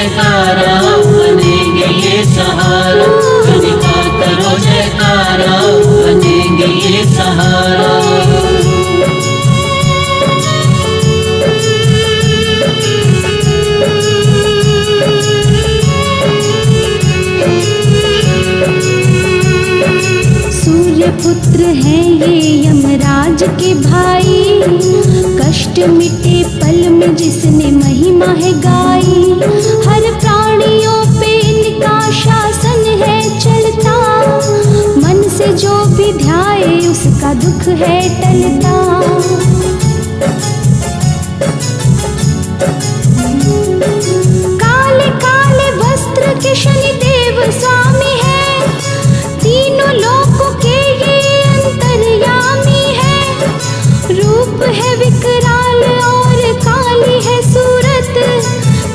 जयकारा, बनेंगे ये सहारा। शनि का करो जयकारा, बनेंगे ये सहारा। पुत्र हैं ये यमराज के भाई, कष्ट मिटे पल में जिसने महिमा है गाई। हर प्राणियों पे इनका शासन है चलता, मन से जो भी ध्याए उसका दुख है टलता। काले काले वस्त्र के शनि देव स्वामी है, तीनों लोकों के रूप है विकराल और काली है सूरत,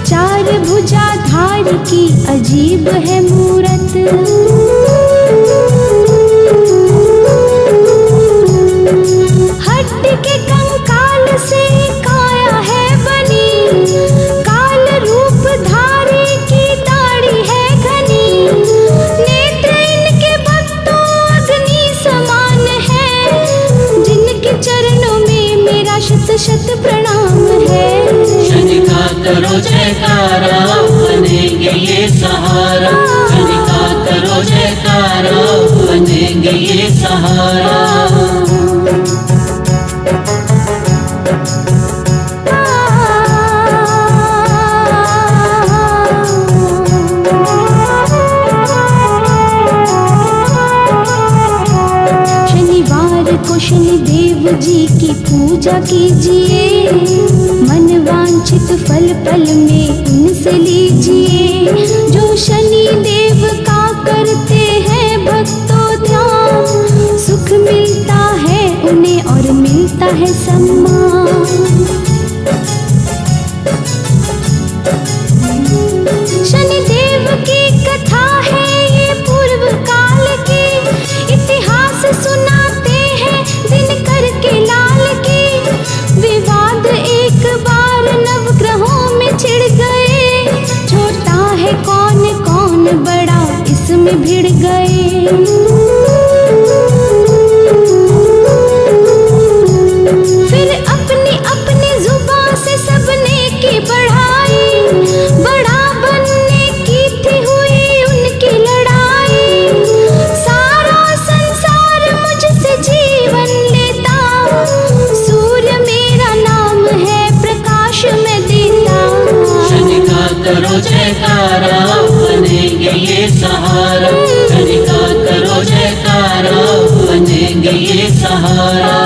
चार भुजाधार की अजीब है मूरत। हड्डी के कंकाल से काया है बनी, काल रूप धारी की दाढ़ी है घनी। नेत्र इनके भक्तों अग्नि समान है, जिनके चरणों शत शत प्रणाम है। शनि का करो जयकारा, बनेंगे ये सहारा। शनि का करो जयकारा, बनेंगे ये सहारा। शनि देव जी की पूजा कीजिए, मन वांछित फल पल में इनसे लीजिए। जो शनि देव का करते हैं भक्तों ध्यान, सुख मिलता है उन्हें और मिलता है सम्मान। शनि देव की कथा है ये पूर्व काल की, इतिहास सुनाते दिनकर के लाल की। विवाद एक बार नवग्रहों में छिड़ गए, छोटा है कौन कौन बड़ा इसमें भिड़ गए। फिर अपनी अपनी जुबान से सबने की बढ़ाई, बड़ा बनने की थी हुई उनकी लड़ाई। सारा संसार मुझसे जीवन लेता, सूर्य मेरा नाम है प्रकाश में देता। शनि का करो जयकारा, बनेंगे ये सहारा। शनि का करो जयकारा, बनेंगे ये सहारा।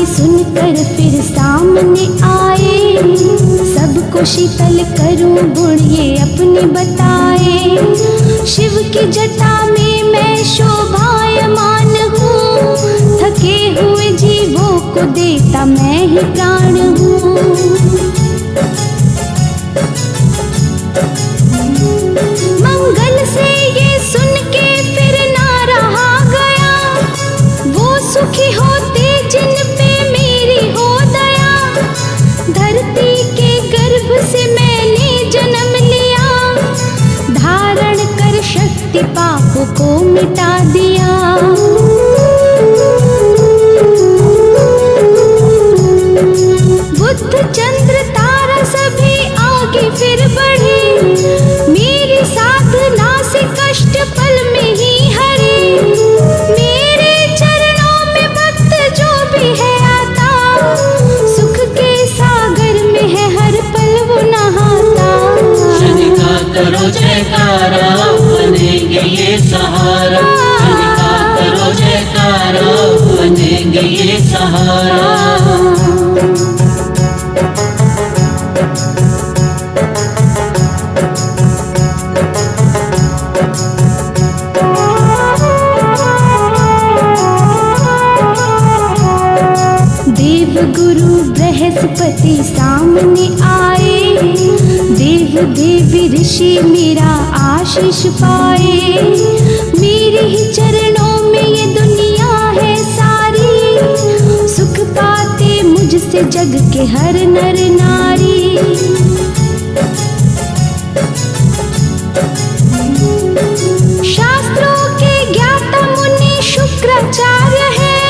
सुनकर फिर सामने आए, सबको शीतल करूं गुण ये अपनी बताए। शिव की जटा में मैं शोभायमान हूँ, थके हुए जीवों को देता मैं ही प्राण हूँ। मंगल से ये सुन के फिर ना रहा गया, वो सुखी होते जिन पे मेरी हो दया। धरती के गर्भ से मैंने जन्म लिया, धारण कर शक्ति पाप को मिटा दिया। बुध चंद्र तारा सभी आगे फिर बढ़े, मेरी साधना से कष्ट पल में ही हरे। मेरे चरणों में भक्त जो भी है आता, सुख के सागर में है हर पल वो नहाता। शनि का करो जयकारा, बनेंगे ये सहारा। शनि का करो जयकारा, बनेंगे ये सहारा। गुरु बृहस्पति सामने आए, देव देवी ऋषि मेरा आश आशीष पाए। मेरे ही चरणों में ये दुनिया है सारी, सुख पाते मुझसे जग के हर नर नारी। शास्त्रों के ज्ञाता मुनि शुक्राचार्य है,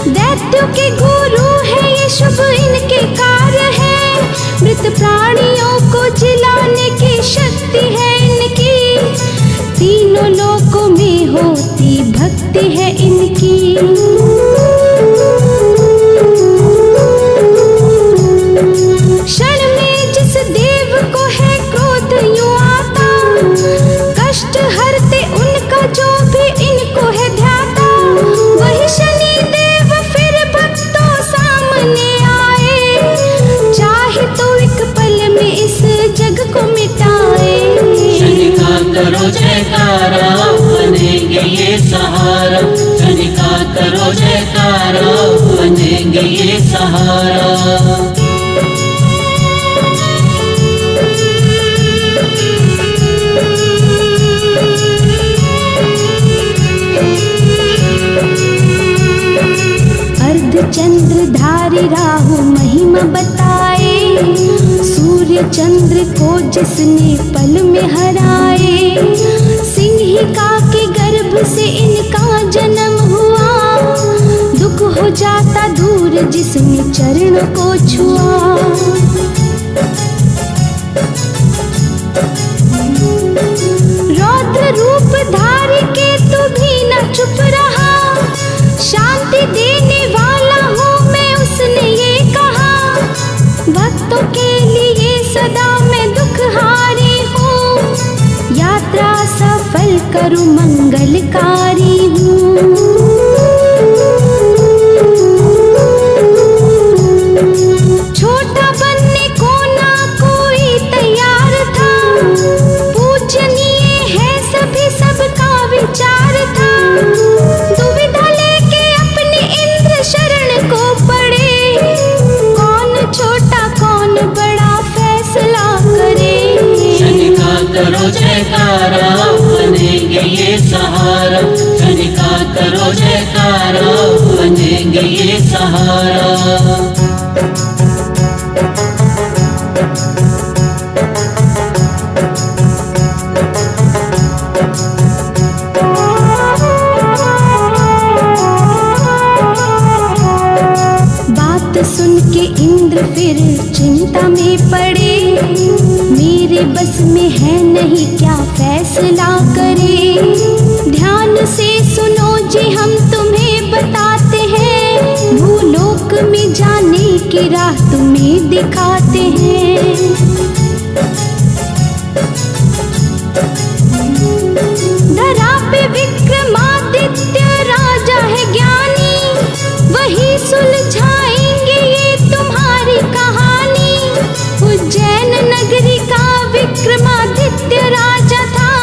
दैत्यों के गुरु है ये शुभ इनके कार्य है। मृत प्राणियों को जिलाने की शक्ति है इनकी, तीनों लोकों में होती भक्ति है इनकी। क्षण में जिस देव को है क्रोध यूं आता, कष्ट हरते उनका जो भी इनको है ध्याता। वही शनि देव फिर भक्तों सामने आए, चाहे तो एक पल में इस जग को मिटाए। शनि का करो जयकारा, बनेंगे ये सहारा। शनि का करो जयकारा, बनेंगे ये सहारा। चंद्रधारी राहु महिमा बताए, सूर्य चंद्र को जिसने पल में हराए। सिंहिका के गर्भ से इनका जन्म हुआ, दुख हो जाता दूर जिसने चरण को छुआ। रौद्र रूप धारी के तू भी न चुप रहा, शांति देने वाला हूँ मैं उसने ये कहा। भक्तों के लिए सदा मैं दुखहारी हूँ, यात्रा सफल करूँ मंगलकारी हूँ। छोटा बनने को ना कोई तैयार था, पूजनीय है सभी सबका विचार था। दुविधा लेके अपने इंद्र शरण को पड़े, कौन छोटा कौन बड़ा फैसला करे। शनि का करो जयकारा, बनेंगे ये सहारा। शनि का करो जयकारा, बनेंगे ये सहारा। सुन के इंद्र फिर चिंता में पड़े, मेरे बस में है नहीं क्या फैसला करे। ध्यान से सुनो जी हम तुम्हें बताते हैं, भूलोक में जाने की राह तुम्हें दिखाते हैं। धरा पे विक्रमादित्य राजा है ज्ञानी, वही सुलझाएंगे ये तुम्हारी कहानी। उज्जैन नगरी का विक्रमादित्य राजा था,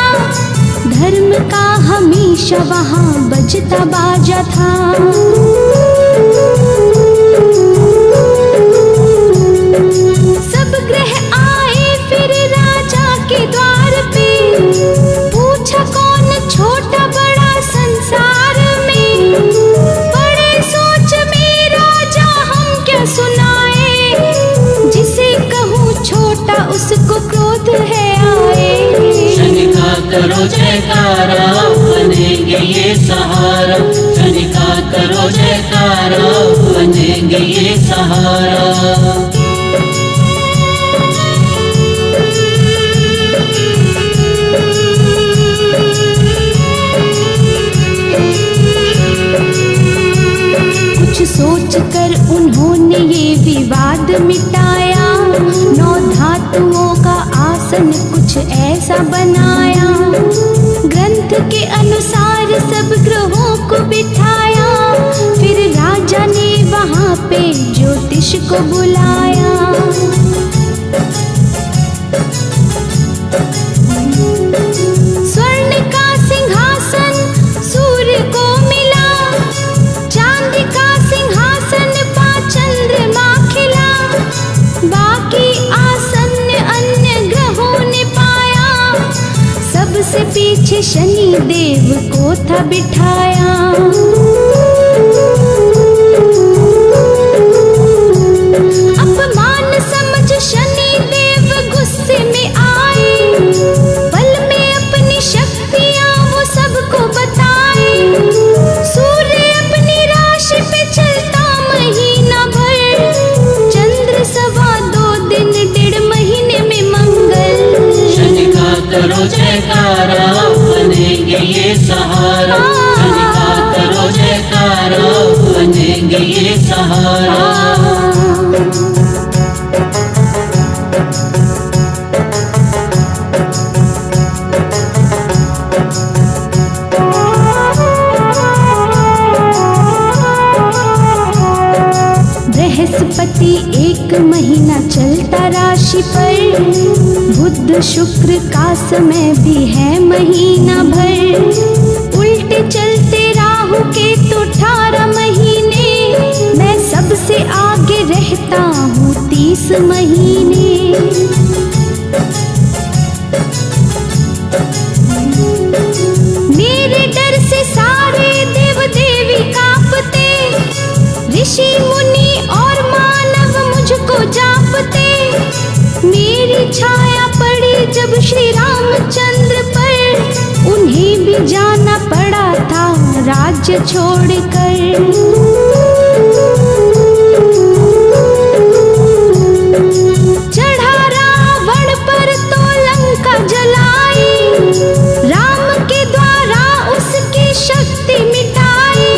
धर्म का हमेशा वहाँ बजता बाजा था। सब ग्रह आए फिर राजा के द्वार पे, पूछा कौन छोटा बड़ा संसार में। बड़े सोच में राजा हम क्या सुनाए, जिसे कहूँ छोटा उसको क्रोध है आए। शनि का करो जयकारा, बनेंगे ये सहारा। शनि का करो जयकारा, बनेंगे ये सहारा। सोच कर उन्होंने ये विवाद मिटाया, 9 धातुओं का आसन कुछ ऐसा बनाया। ग्रंथ के अनुसार सब ग्रहों को बिठाया, फिर राजा ने वहाँ पे ज्योतिष को बुलाया। स्वर्ण का सिंहासन सूर्य को मिला, चांदी का सिंहासन पा चंद्रमा खिला। बाकी आसन अन्य ग्रहों ने पाया, सब सबसे पीछे शनि देव को था बिठाया। अपमान समझ शनि देव गुस्से में आए, पल में अपनी शक्तियां वो सबको बताए। सूर्य अपनी राशि पे चलता महीना भर, चंद्र 2.25 दिन 1.5 महीने में मंगल। शनि का करो जयकारा, बनेंगे ये सहारा। शनि का करो जयकारा, बनेंगे ये सहारा। बृहस्पति 1 महीना चलता राशि पर, बुध शुक्र का समय भी है महीना भर। उल्टे चलते राहु केतु 18 महीने, मैं सबसे आगे रहता हूँ 30 महीने। मेरे डर से सारे देव देवी कांपते, ऋषि मुनि और मानव मुझको जापते। मेरी छाया पड़ी जब श्री रामचंद्र पर, उन्हें भी जाना पड़ा था राज्य छोड़कर। चढ़ा रावण पर तो लंका जलाई, राम के द्वारा उसकी शक्ति मिटाई।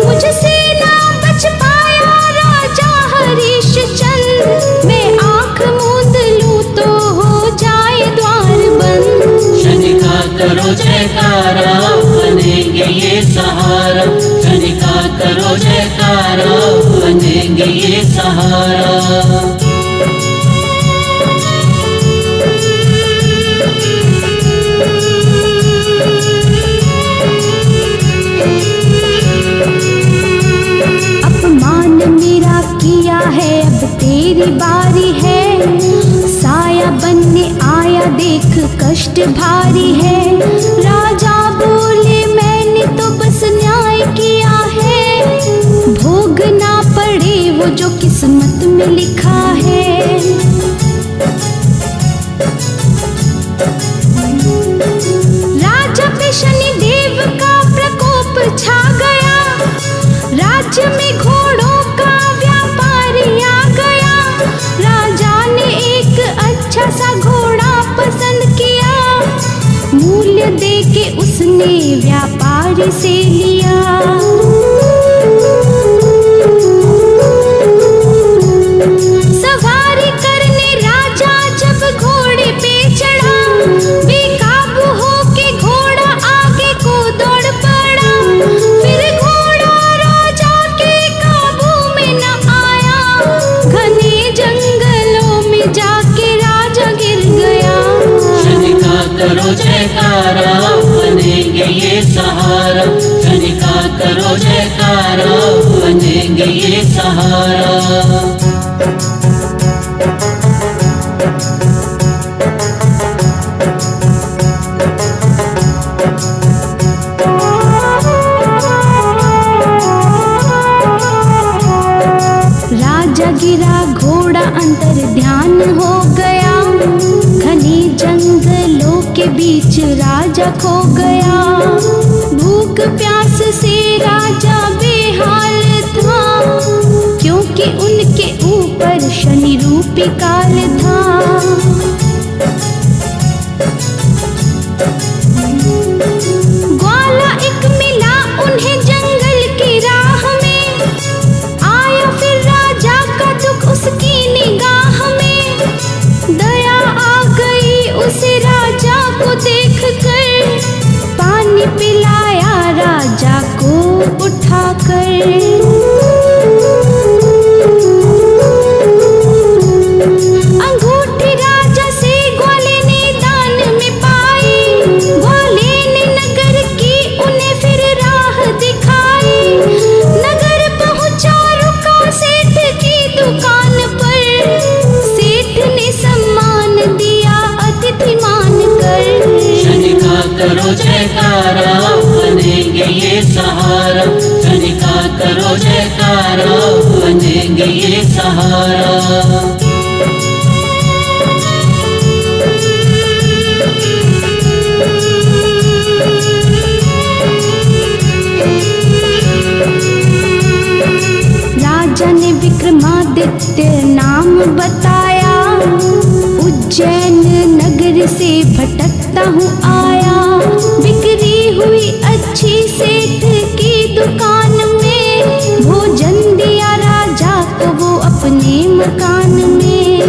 मुझसे ना बच पाया राजा हरिश्चंद्र, मैं आंख मूंद लूं तो हो जाए द्वार बंद। शनि का करो जयकारा, बनेंगे ये सहारा। शनि का करो जयकारा, बनेंगे ये सहारा। किया है अब तेरी बारी है, साया बनने आया देख कष्ट भारी है। राजा बोले मैंने तो बस न्याय किया है, भोगना पड़े वो जो किस्मत में लिखा है। राजा पे शनि देव का प्रकोप छा गया, राज्य में घोड़ों का व्यापारी आ गया। राजा ने एक अच्छा सा घोड़ा पसंद किया, मूल्य दे के उसने व्यापारी से लिया। सवारी करने राजा जब घोड़े पे चढ़ा, बेकाबू होके घोड़ा आगे को दौड़ पड़ा। फिर घोड़ा राजा के काबू में न आया, घने जंगलों में जाके राजा गिर गया। शनि का करो जयकारा, बनेंगे ये सहारा। शनि का करो जयकारा, बनेंगे ये सहारा। राजा गिरा घोड़ा अंतर ध्यान हो गया, घने जंगलों के बीच राजा खो गया। भूख प्यास से राजा बेहाल था, क्योंकि उनके ऊपर शनि रूपी काल था। ग्वाला एक मिला उन्हें जंगल की राह में, आया फिर राजा का दुख उसकी निगाह में। दया आ गई उसे राजा को देख कर, पानी पिलाया राजा को उठाकर। अंगूठी राजा करो जयकारा, बनेंगे ये सहारा। शनि का करो जयकारा, बनेंगे ये सहारा। राजा ने विक्रमादित्य नाम बताया, उज्जैन नगर से भटकता हूँ आया। बिक्री हुई अच्छी सेठ की दुकान में, भोजन दिया राजा को वो अपने मकान में।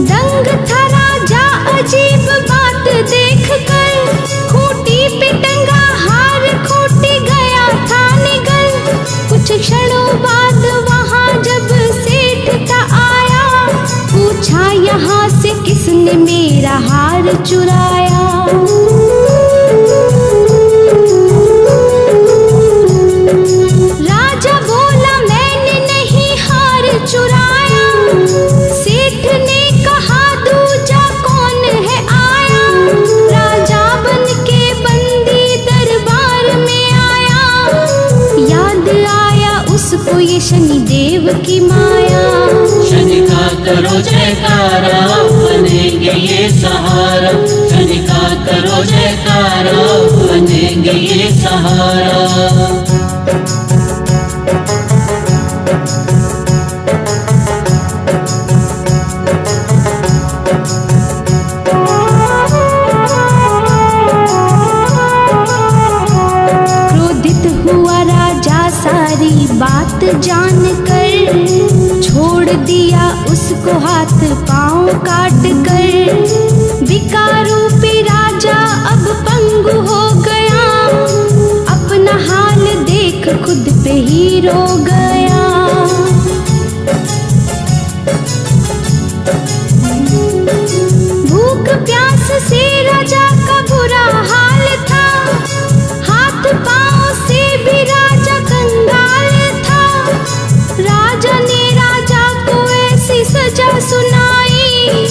दंग था राजा अजीब बात देखकर, खूंटी पे टंगा हार खूंटी गया था निगल। कुछ क्षणों बाद वहाँ जब सेठ का आया, पूछा यहाँ से किसने मेरा हार चुराया। राजा बोला मैंने नहीं हार चुराया। सेठ ने कहा दूजा कौन है आया। राजा बन के बंदी दरबार में आया, याद आया उसको ये शनिदेव की माया। शनि का करो जयकारा, बनेंगे ये सहारा। शनि का करो जयकारा, बनेंगे ये सहारा। क्रोधित हुआ राजा सारी बात जानकर, छोड़ दिया उसको हाथ पांव काट कर। विकारों पे राजा अब पंगु हो गया, अपना हाल देख खुद पे ही रो गया। भूख प्यास से राजा का बुरा हाल था, हाथ पांव से भी राजा कंगाल था। राजा ने राजा को ऐसी सजा सुनाई,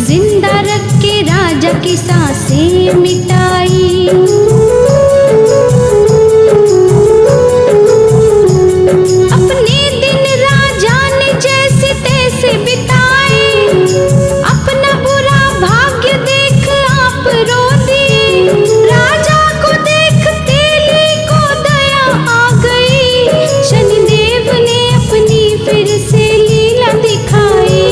जिंदा रख के राजा की सांसें मिटाई। अपने दिन राजा ने जैसे तैसे बिताए, अपना बुरा भाग्य देख आप रो दिए। राजा को देख तेली को दया आ गई, शनिदेव ने अपनी फिर से लीला दिखाई।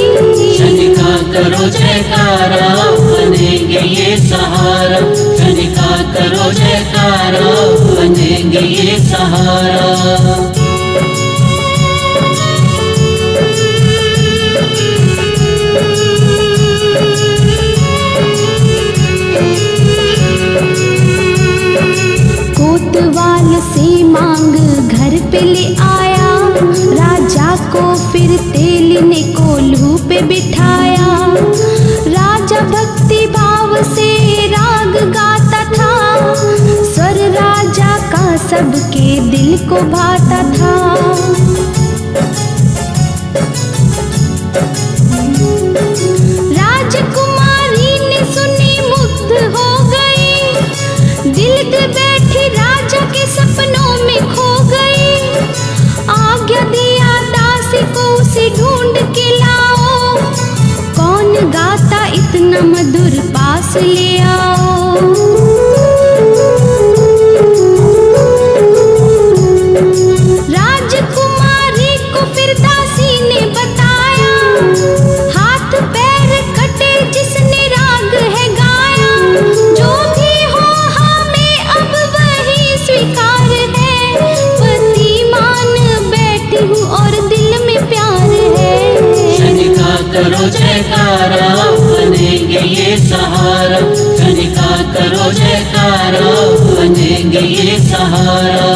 शनि का करो जयकारा, बनेंगे ये सहारा। शनि का करो जयकारा, बनेंगे ये सहारा। कोतवाल से मांग घर पे ले आया, राजा को फिर तेली ने कोल्हू पे बिठाया। राजा भक्ति भाव से राग गाता था, स्वर राजा का सबके दिल को भाता था। राजकुमारी ने सुनी मुग्ध हो गई, दिल दे बैठी राजा के सपनों में खो गई। आज्ञा दिया दासी को उसे ढूंढ के लाओ, कौन गाता इतना मधुर पास ले आओ। राजकुमारी को फिर दासी ने बताया, हाथ पैर कटे जिसने राग है गाया। जो भी हो हमें अब वही स्वीकार है, पति मान बैठी हूँ और दिल में प्यार है। शनि का करो जयकारा, बनेंगे ये सहारा। शनि का करो जयकारा, बनेंगे ये सहारा।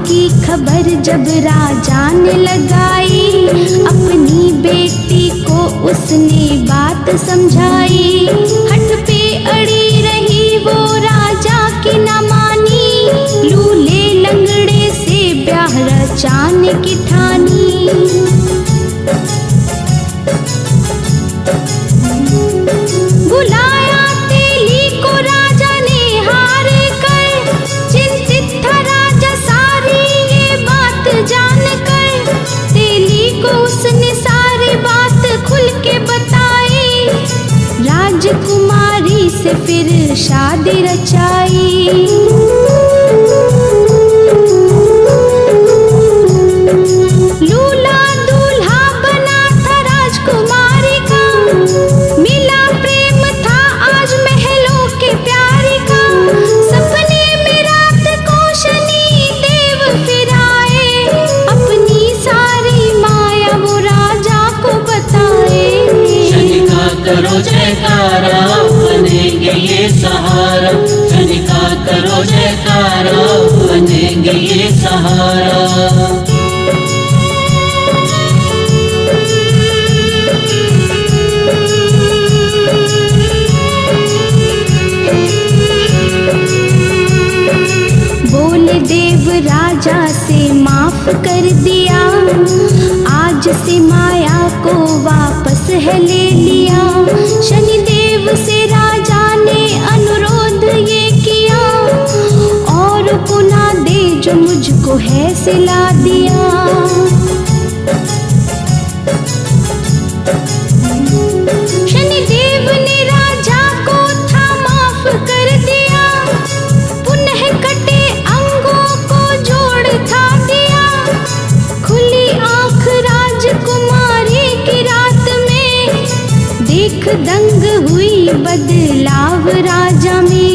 की खबर जब राजा ने लगाई, अपनी बेटी को उसने बात बात समझाई। हठ पे अड़ी रही वो राजा की न मानी, लूले लंगड़े से ब्याह रचाने की ठानी। बुलाया तेली को राजा ने हार कर, चिंतित था राजा सारी ये बात जान कर। तेली को उसने सारी बात खुल के बताई, राजकुमारी से फिर शादी रचाई। लूला दूल्हा बना था राजकुमारी का, मिला प्रेम था आज महलों के प्यारी का। सपने में रात को शनि देव फिर आए, अपनी सारी माया वो राजा को बताए। शनि का करो जयकारा, बनेंगे ये सहारा। शनि का करो जयकारा, बनेंगे ये सहारा। बोले देव राजा से माफ कर दिया, आज से माया को वापस है ले लिया। शनिदेव से राजा ने अनुरोध ये किया, और को ना दे जो मुझको है सिला दिया। शनिदेव ने राजा को था माफ कर दिया, पुनः कटे अंगों को जोड़ था दिया। खुली आंख राजकुमारी की रात में, देख दंग हुई बदलाव राजा में।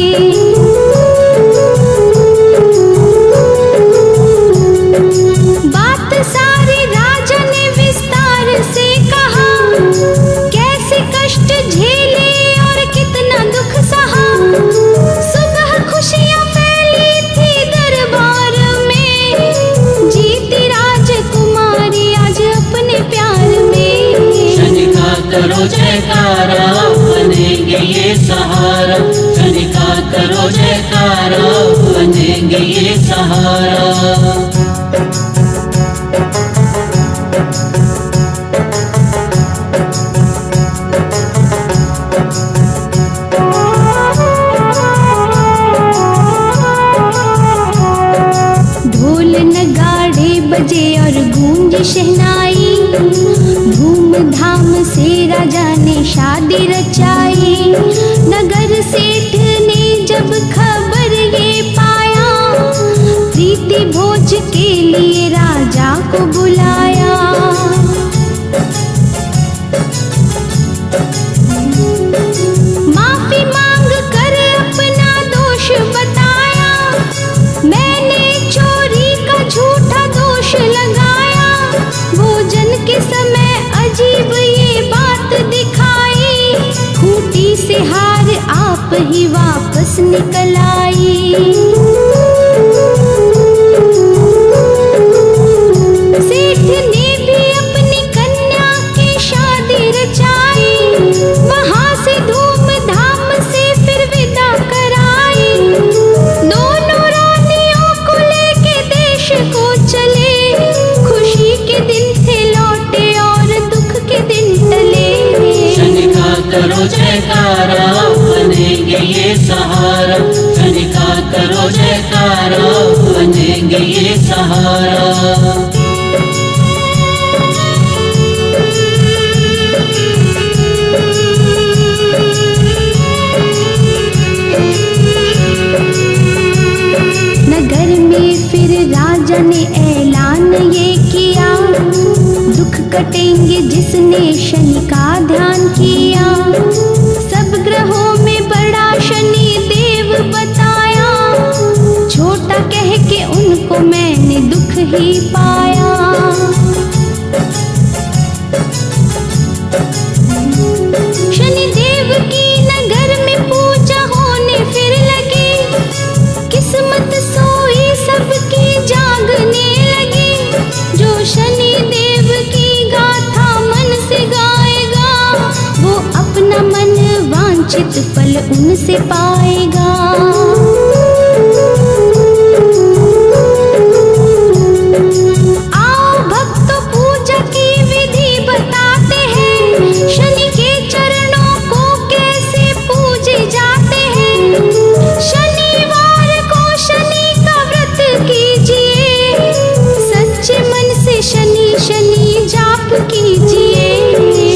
बात सारी राजा ने विस्तार से कहा, कैसे कष्ट झेले और कितना दुख सहा। सुबह खुशियां फैली थी दरबार में, जीती राजकुमारी आज अपने प्यार में। शनि का करो जयकारा, बनेंगे ये सहारा। शनि का करो जयकारा, बनेंगे ये सहारा। ढोल नगाड़े बजे और गूंज शहनाई, धूमधाम से राजा ने शादी रचाई। नगर सेठ ने जब खबर ये पाया, प्रीति भोज के लिए राजा को बुलाया। माफी मांग कर अपना दोष बताया, मैंने चोरी का झूठा दोष लगाया। भोजन के समय अजीब ये बात दिखाई, खूंटी से हार आप ही वापस निकल आई। सेठ ने भी अपनी कन्या की शादी रचाई, वहां से धूमधाम से फिर विदा कराई। दोनों रानियों को लेके देश को चले, खुशी के दिन थे लौटे और दुख के दिन टले। शनि का करो जयकारा, बनेंगे ये सहारा। शनि का करो जयकारा, बनेंगे ये सहारा। नगर में फिर राजा ने ऐलान ये किया, दुख कटेंगे जिसने शनि का ध्यान किया। सब ग्रहों में बड़ा शनि देव बताया, छोटा कह के उनको मैंने दुख ही पाया। शनिदेव की नगर में पूजा होने फिर लगी, किस्मत सोई सबकी जागने लगी। जो शनि देव की गाथा मन से गाएगा, वांछित फल उनसे पाएगा। आओ भक्तों, पूजा की विधि बताते हैं, शनि के चरणों को कैसे पूजे जाते हैं। शनिवार को शनि का व्रत कीजिए, सच्चे मन से शनि शनि जाप कीजिए।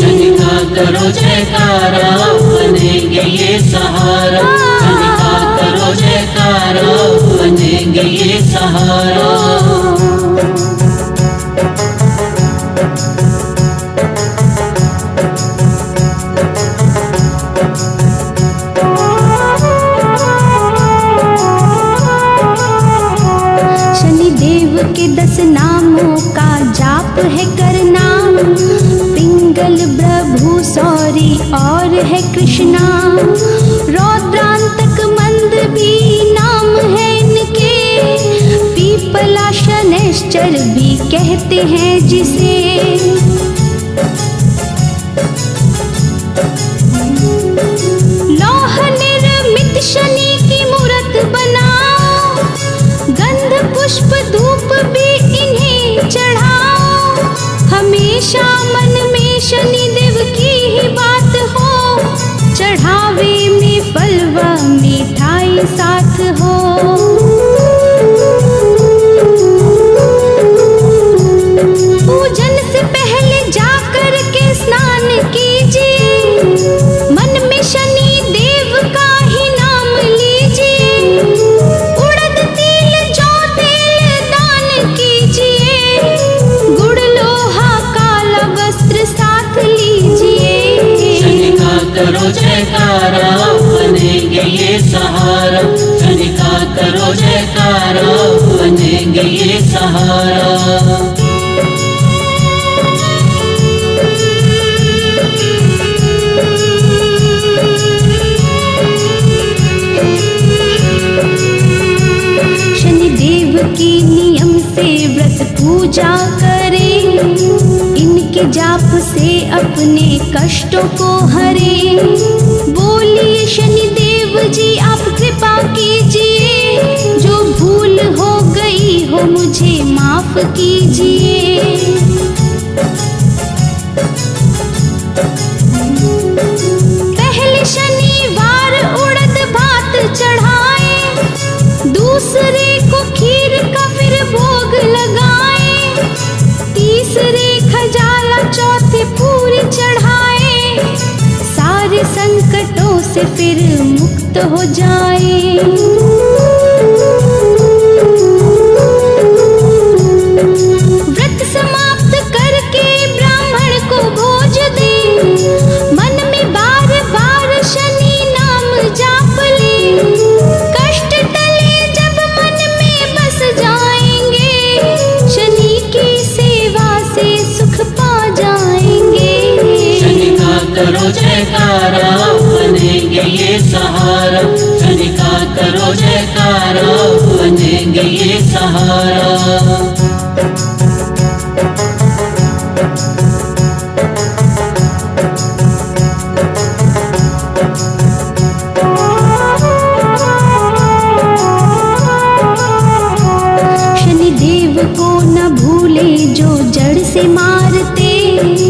शनि का करो जयकारा, बनेंगे ये सहारा। शनि का करो जयकारा, बनेंगे ये सहारा। शनिदेव के 10 नामों का जाप है करना, पिंगल प्रभु सौरी और है कृष्णा। रौद्रांतक मंद भी नाम है इनके, पीपला शनैश्चर भी कहते हैं जिसे। लौह निर्मित शनि की मूरत बनाओ, गंध पुष्प धूप भी इन्हें चढ़ाओ। हमेशा मन में शनिदेव की ही बात हो, चढ़ावे में फल व मिठाई साथ हो। पूजन से पहले जाकर के स्नान कीजिए, मन में शनि देव का ही नाम लीजिए। उड़द तिल जौ तेल दान कीजिए, गुड़ लोहा काला वस्त्र साथ लीजिए। शनि का करो जयकारा, बनेंगे ये सहारा। शनि का करो जयकारा, बनेंगे ये सहारा। शनिदेव की नियम से व्रत पूजा करें, इनके जाप से अपने कष्टों को हरे। बोलिए शनिदेव जी आप कृपा कीजिए, जो भूल हो गई हो मुझे माफ कीजिए। पहले शनिवार उड़द भात चढ़ाए, दूसरे को खीर का फिर भोग लगाए, तीसरे खजाला चौथे पूरी चढ़ाए। सारे संकटों से फिर मुक्त हो जाए। व्रत समाप्त करके ब्राह्मण को भोज दे, मन में बार बार शनि नाम जाप ले। कष्ट टले जब मन में बस जाएंगे, शनि की सेवा से सुख पा जाएंगे। शनि का करो जयकारा, बनेंगे ये सहारा। शनि का करो जयकारा, बनेंगे ये सहारा। शनिदेव को न भूले जो जड़ से मारते,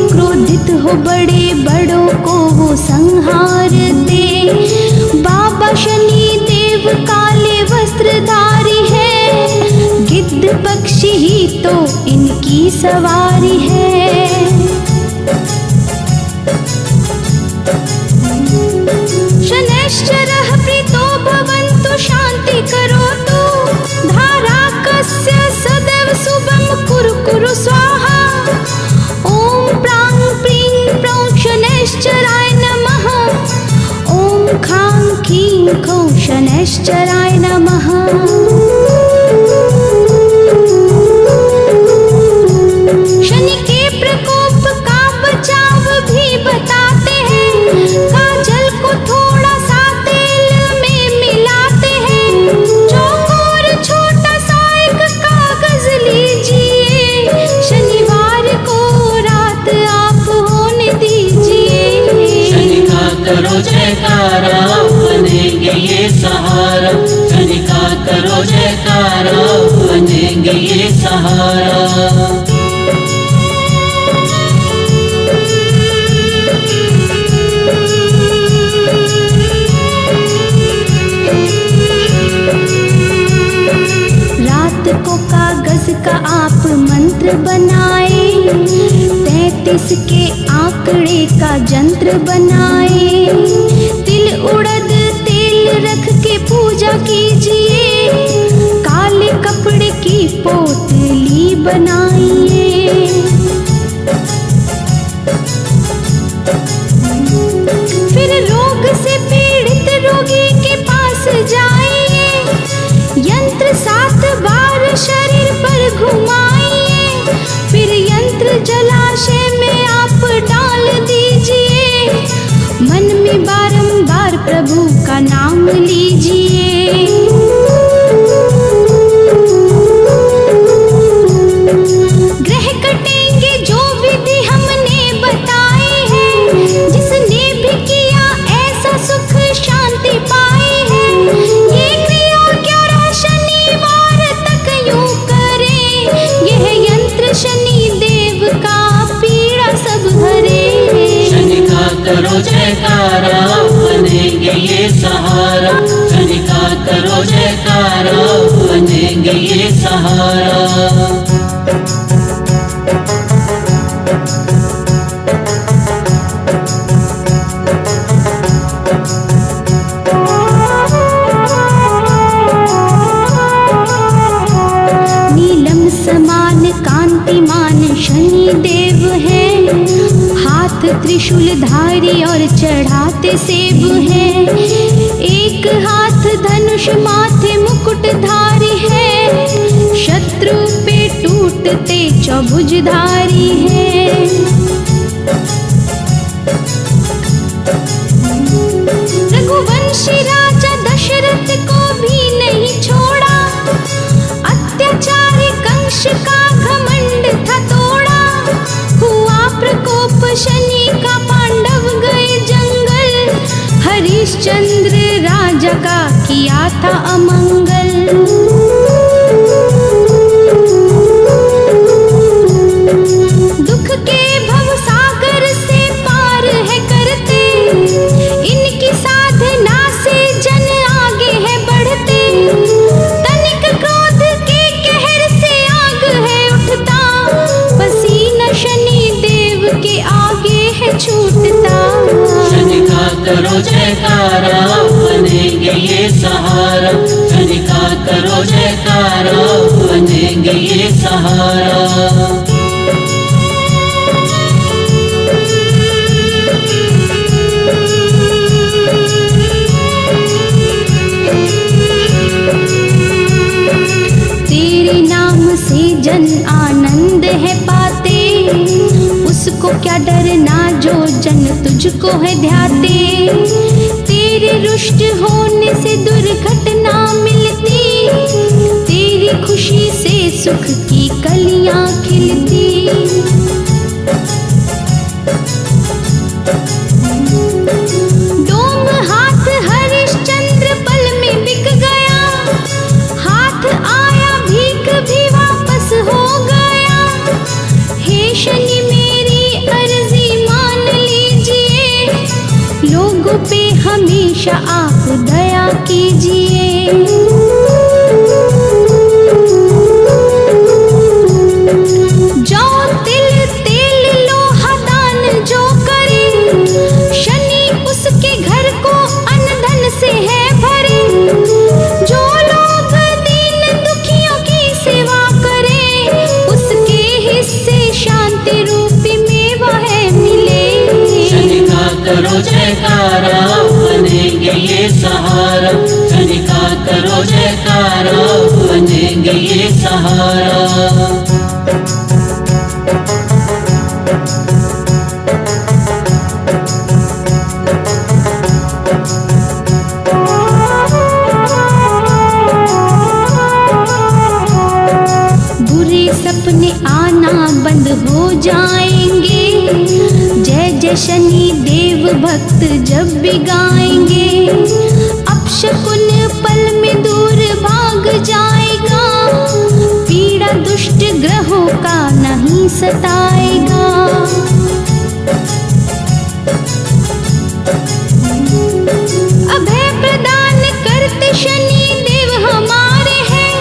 क्रोधित हो बड़े बड़ों को वो संहारते। बाबा शनिदेव काले वस्त्रधारी है, गिद्ध पक्षी ही तो इनकी सवारी है। शनैश्चरः प्रीतो भवन्तु शान्ति करोतु, धाराकस्य सदैव शुभं कुरु कुरु स्वाहा। ॐ प्रां प्रीं प्रौं शनैश्चराय नमः, ॐ खां खीं खौं शनैश्चराय नमः। शनि के प्रकोप का बचाव भी बताते हैं, काजल को थोड़ा सा तेल में मिलाते हैं। चौकोर छोटा सा एक कागज लीजिए, शनिवार को रात आप होने दीजिए। शनि का करो जयकारा, बनेंगे ये सहारा। शनि का करो जयकारा, बनेंगे ये सहारा। को कागज का आप मंत्र बनाए, 33 के आंकड़े का जंत्र बनाए। तिल उड़द तेल रख के पूजा कीजिए, काले कपड़े की पोतली बनाइए। फिर रोग से पीड़ित रोगी के पास जाइए, यंत्र 7 बार शरीर पर घुमाइए। फिर यंत्र जलाशय में आप डाल दीजिए, मन में बारंबार प्रभु का नाम लीजिए। ग्रह कटेंगे जो विधि हमने बताई है, जिसने भी किया ऐसा सुख शांति पाई है। ये क्रिया 11 शनिवार तक यूं करें, यह यंत्र शनि देव का पीड़ा सब हरे। शनि का करो जयकारा, बनेंगे ये सहारा। शनि का करो जयकारा, बनेंगे ये सहारा। नीलम समान कांतिमान शनि देव है, हाथ त्रिशूलधारी और चढ़ाते सेब है। एक हाथ धनुष माथे मुकुटधारी है, शत्रु पे टूटते चौभुजधारी है। रघुवंशी राजा दशरथ को भी नहीं छोड़ा, अत्याचारी कंस का घमंड था तोड़ा। हुआ प्रकोप शनि का, पांडव गए जंगल, हरिश्चंद्र राजा का किया था अमंगल। दुख के भवसागर से पार है करते, इनकी साधना से जन आगे है बढ़ते। तनिक क्रोध के कहर से आग है उठता, पसीना शनि देव के आगे है छूटता। शनि का करो जयकारा, बनेंगे ये सहारा। शनि का करो जयकारा, बनेंगे ये सहारा। तेरे नाम से जन आनंद है पाते, उसको क्या डरना जो जन तुझको है ध्याते। तेरे रुष्ट होने से दुर्घटना मिलती, तेरी खुशी से सुख की कलियां खिलती। डोम हाथ हरिश्चंद्र पल में बिक गया, हाथ आया भीख भी वापस हो गया। हे शनि मेरी अर्जी मान लीजिए, लोगों पे हमेशा आप दया कीजिए। जौ तिल तेल लोहा दान जो करे, शनि उसके घर को अन्न धन से है भरे। जो लोग दीन दुखियों की सेवा करे, उसके हिस्से शांति रूपी मेवा है मिले। शनि का करो जयकारा, बनेंगे ये सहारा। शनि का करो जयकारा, बनेंगे ये सहारा। बुरे सपने आना बंद हो जाएंगे, जय जय शनि देव भक्त जब भी गाएंगे, अपशकुन पल में दूर भाग जाएगा, पीड़ा दुष्ट ग्रहों का नहीं सताएगा। अभय प्रदान करते शनि देव हमारे हैं,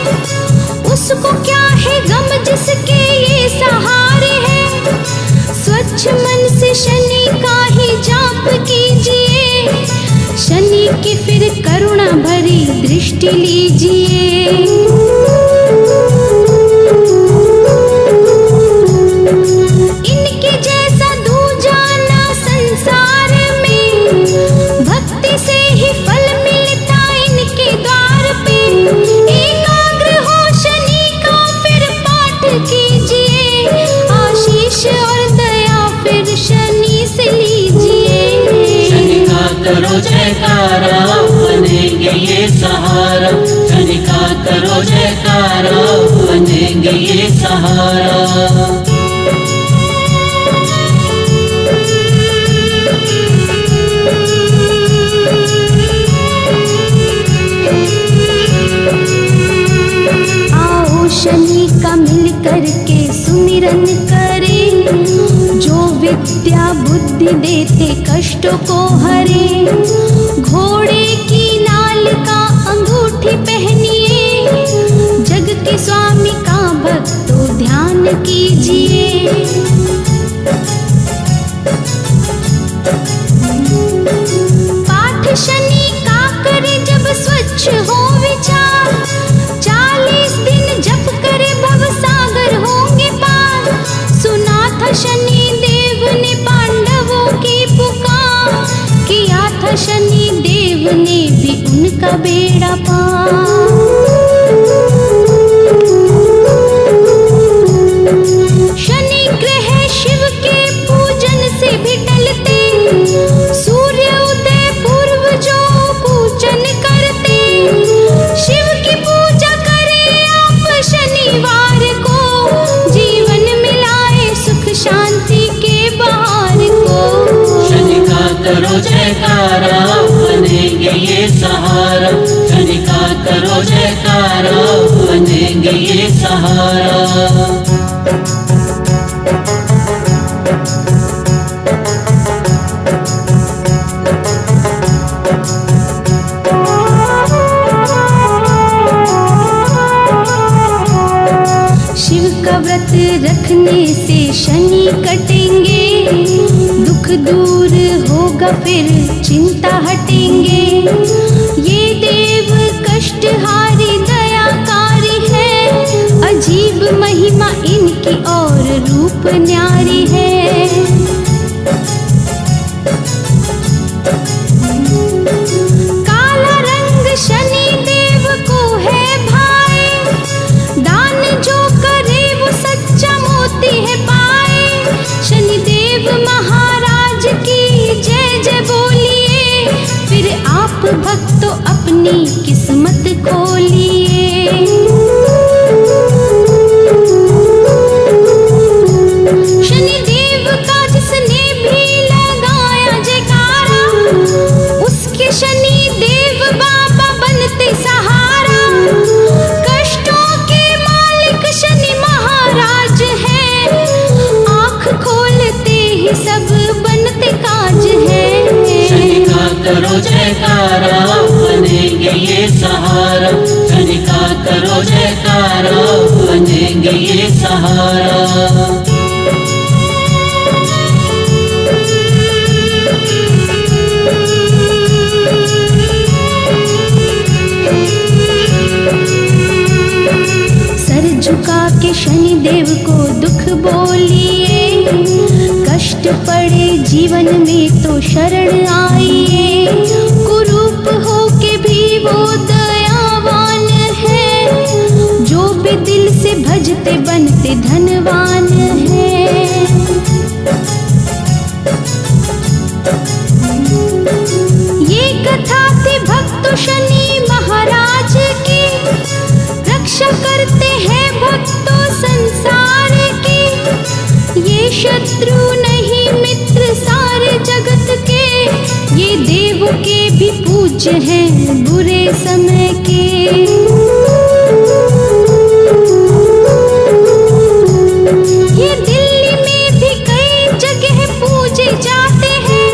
उसको क्या है गम जिसके ये सहारे हैं। स्वच्छ मन से शनि का ही जाप कीजिए, शनि की फिर करुणा भरी दृष्टि लीजिए। इनके जैसा दूजा ना संसार में, भक्ति से ही फल मिलता इनके द्वार पे। एकाग्र हो शनि का फिर पाठ कीजिए, आशीष और दया फिर शनि से लीजिए। शनि का करो जयकारा, बनेंगे ये सहारा। शनि का करो जयकारा, बनेंगे ये सहारा। शनि का मिल करके सुमिरन करें, जो विद्या बुद्धि देते कष्टों को हरे। घोड़े की नाल का अंगूठी पहनिए, जग के स्वामी का भक्तों ध्यान कीजिए। पाठ शनि का करे जब स्वच्छ हो विचार, 40 दिन जप करे भव सागर होंगे पार। सुना था शनि देव ने पांडवों की पुकार, किया था शनि देव ने भी उनका बेड़ा पार। शनि ग्रह शिव के पूजन से भी टलते, सूर्य उदय पूर्व जो पूजन करते। शिव की पूजा करे आप शनिवार को, जीवन मिलाए सुख शांति के बहार को। शनि का करो जयकारा, बनेंगे ये सहारा। शनि का करो जयकारा, बनेंगे ये सहारा। व्रत रखने से शनि कटेंगे, दुख दूर होगा फिर चिंता हटेंगे। ये देव कष्टहारी दयाकारी है, अजीब महिमा इनकी और रूप न्यारी है। काला रंग शनि देव को है भाई, दान जो सच्चा मोती है पाए। शनि देव महाराज की जय जय बोलिए, फिर आप भक्तों अपनी किस्मत खोलिए। शनि देव का जिसने भी लगाया जयकारा, उसके शनि देव बाबा बनते सहारा। कष्टों के मालिक शनि महाराज है, आँख खोलते ही सब बनते काज है। शनि का करो जयकारा, बनेंगे ये सहारा। शनि का करो जयकारा, बनेंगे ये सहारा। झुका के शनि देव को दुख बोलिए, कष्ट पड़े जीवन में तो शरण आइए। कुरूप हो के भी वो दयावान है, जो भी दिल से भजते बनते धनवान है। ये कथा थी भक्त शनि महाराज की, रक्षा करते हैं भक्तों संसार की। ये शत्रु नहीं मित्र सारे जगत के, के भी पूज्य हैं बुरे समय के। ये दिल्ली में भी कई जगह पूजे जाते हैं,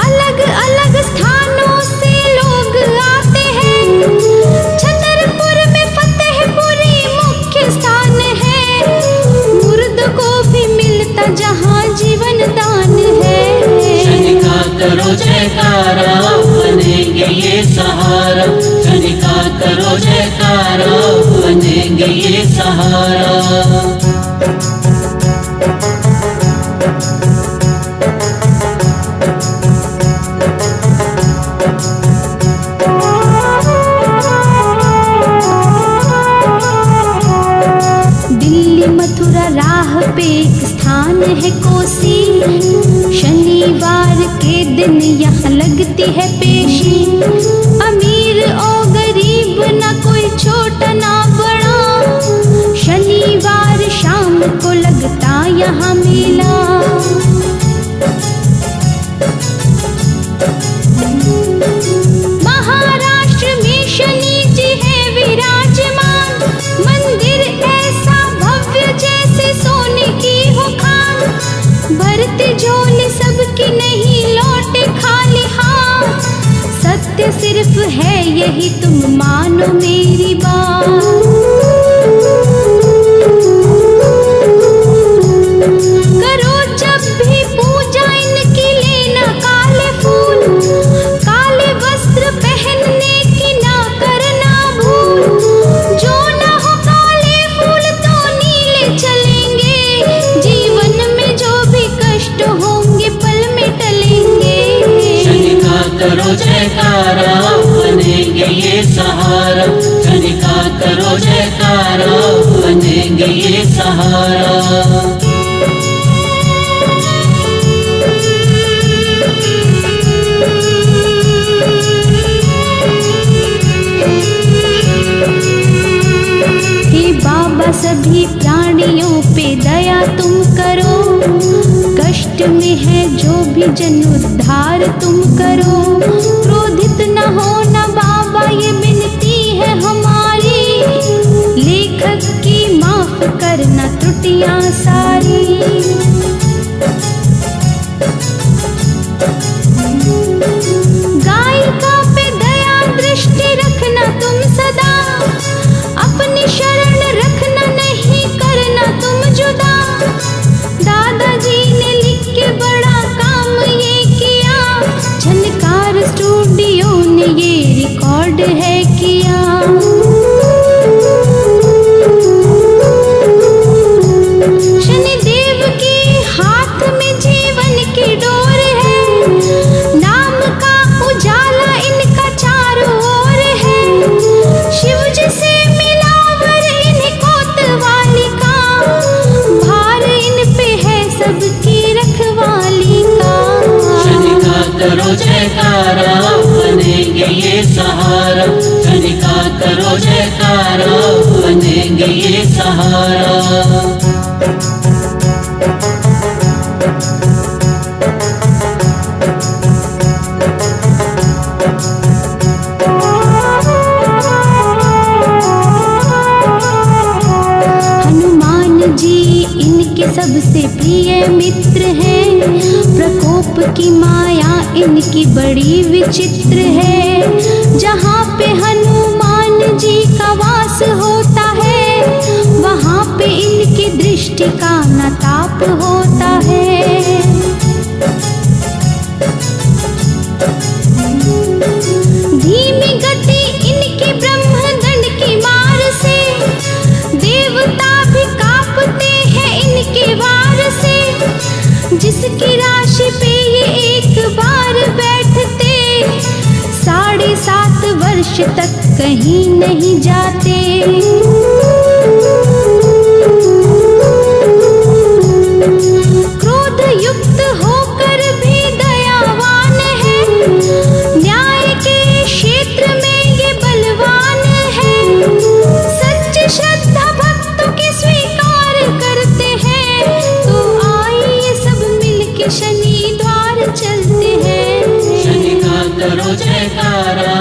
अलग अलग स्थानों से लोग आते हैं। छतरपुर में फतेहपुरी मुख्य स्थान है, मुर्द को भी मिलता जहाँ जीवन दान है। शनि का करो जयकारा, बनेंगे ये सहारा। शनि का करो जयकारा, बनेंगे ये सहारा। दिल्ली मथुरा राह पे एक स्थान है कोसी, शनिवार के दिन यहाँ लगती है पेशी। अमीर और गरीब ना कोई छोटा ना बड़ा, शनिवार शाम को लगता यहाँ मेला। महाराष्ट्र में शनि जी है विराजमान, मंदिर ऐसा भव्य जैसे सोने की हो खान। भरते झोले सबकी नहीं लौटे खाली हाथ, सत्य सिर्फ है यही तुम मानो मेरी बात। करो जब भी पूजा इनकी लेना काले फूल, काले वस्त्र पहनने की ना करना भूल। जो ना हो काले फूल तो नीले चलेंगे, जीवन में जो भी कष्ट होंगे पल में टलेंगे। शनि का करो जयकारा, बनेंगे ये सहारा। शनि का करो जयकारा, बनेंगे ये सहारा। हे बाबा सभी प्राणियों पे दया तुम करो, कष्ट में है जो भी जन उद्धार तुम करो। क्रोधित न हो ना बाबा ये विनती है हमारी, लेखक की माफ करना त्रुटियां सारी। गायिका पे दया दृष्टि रखना तुम सदा, अपनी शरण रखना नहीं करना तुम जुदा। दादाजी ने लिख के बड़ा काम ये किया, झनकार स्टूडियो ने ये रिकॉर्ड है किया। शनिदेव के हाथ में जीवन की डोर है, नाम का उजाला इनका चारों ओर है। शिव जी से मिलावर इन्हें कोतवाली का, भार इन पे है सबकी रखवाली का। शनि का करो जयकारा, बनेंगे ये सहारा। शनि का करो जयकारा, बनेंगे ये सहारा। हनुमान जी इनके सबसे प्रिय मित्र हैं, प्रकोप की माया इनकी बड़ी विचित्र है। जहाँ पे हनुमान जी का वास होता है, वहाँ पे इनकी दृष्टि का न ताप होता है। धीमी गति इनकी ब्रह्मदंड की मार से, देवता भी कांपते हैं इनके वार से। जिसकी राशि पे ये एक बार बैठते, 7.5 वर्ष तक कहीं नहीं जाते। क्रोध युक्त होकर भी दयावान है, न्याय के क्षेत्र में ये बलवान है। सच्ची श्रद्धा भक्तों की स्वीकार करते हैं, तो आइए सब मिलके शनि द्वार चलते हैं। शनि का जयकारा